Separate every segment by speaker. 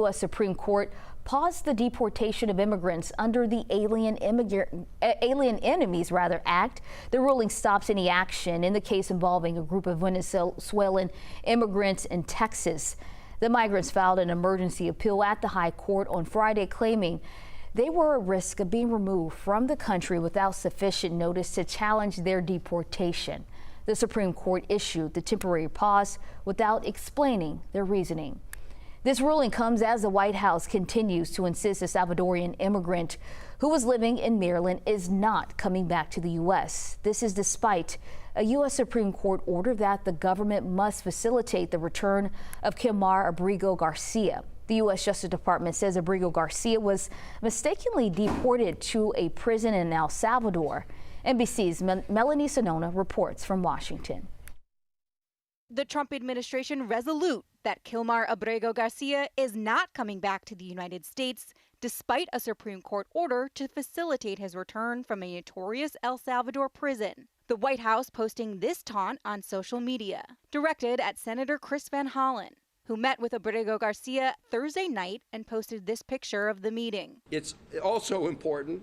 Speaker 1: U.S. Supreme Court paused the deportation of immigrants under the Alien Enemies Act. The ruling stops any action in the case involving a group of Venezuelan immigrants in Texas. The migrants filed an emergency appeal at the High Court on Friday, claiming they were at risk of being removed from the country without sufficient notice to challenge their deportation. The Supreme Court issued the temporary pause without explaining their reasoning. This ruling comes as the White House continues to insist a Salvadorian immigrant who was living in Maryland is not coming back to the U.S. This is despite a U.S. Supreme Court order that the government must facilitate the return of Kilmar Abrigo Garcia. The U.S. Justice Department says Abrigo Garcia was mistakenly deported to a prison in El Salvador. NBC's Melanie Sonona reports from Washington.
Speaker 2: The Trump administration resolute that Kilmar Abrigo Garcia is not coming back to the United States, despite a Supreme Court order to facilitate his return from a notorious El Salvador prison. The White House posting this taunt on social media, directed at Senator Chris Van Hollen, who met with Abrigo Garcia Thursday night and posted this picture of the meeting.
Speaker 3: It's also important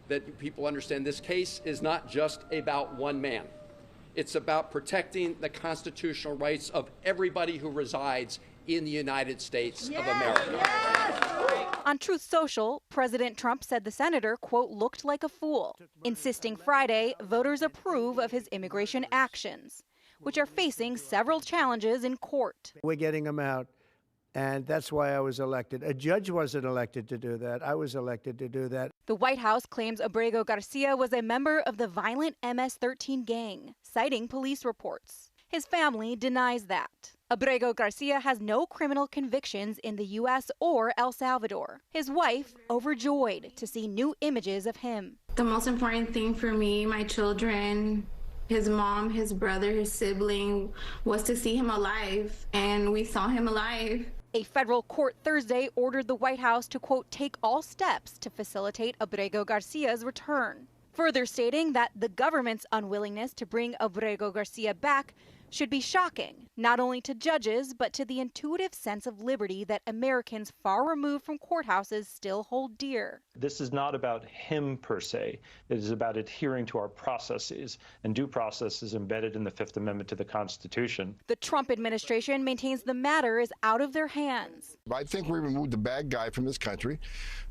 Speaker 3: that people understand this case is not just about one man. It's about protecting the constitutional rights of everybody who resides in the United States of America.
Speaker 2: Yes. On Truth Social, President Trump said the senator, quote, looked like a fool, insisting Friday voters approve of his immigration actions, which are facing several challenges in court.
Speaker 4: We're getting him out, and that's why I was elected. A judge wasn't elected to do that. I was elected to do that.
Speaker 2: The White House claims Abrigo Garcia was a member of the violent MS-13 gang, citing police reports. His family denies that. Abrigo Garcia has no criminal convictions in the U.S. or El Salvador. His wife, overjoyed to see new images of him.
Speaker 5: The most important thing for me, my children, his mom, his brother, his sibling, was to see him alive, and we saw him alive.
Speaker 2: A federal court Thursday ordered the White House to, quote, take all steps to facilitate Abrigo Garcia's return, further stating that the government's unwillingness to bring Abrigo Garcia back should be shocking, not only to judges, but to the intuitive sense of liberty that Americans far removed from courthouses still hold dear.
Speaker 6: This is not about him per se. It is about adhering to our processes, and due process is embedded in the Fifth Amendment to the Constitution.
Speaker 2: The Trump administration maintains the matter is out of their hands.
Speaker 7: I think we removed the bad guy from this country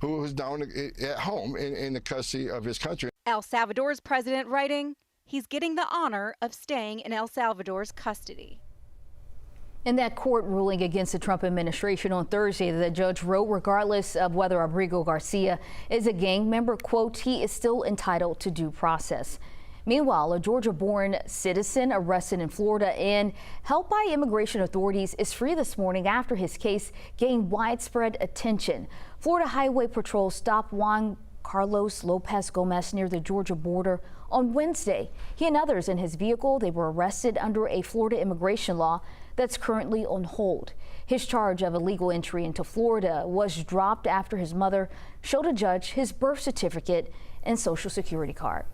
Speaker 7: who was down at home in the custody of his country.
Speaker 2: El Salvador's president writing, he's getting the honor of staying in El Salvador's custody.
Speaker 1: In that court ruling against the Trump administration on Thursday, the judge wrote, regardless of whether Abrigo Garcia is a gang member, quote, he is still entitled to due process. Meanwhile, a Georgia-born citizen arrested in Florida and held by immigration authorities is free this morning after his case gained widespread attention. Florida Highway Patrol stopped Juan Carlos Lopez Gomez near the Georgia border on Wednesday. He and others in his vehicle, they were arrested under a Florida immigration law that's currently on hold. His charge of illegal entry into Florida was dropped after his mother showed a judge his birth certificate and Social Security card.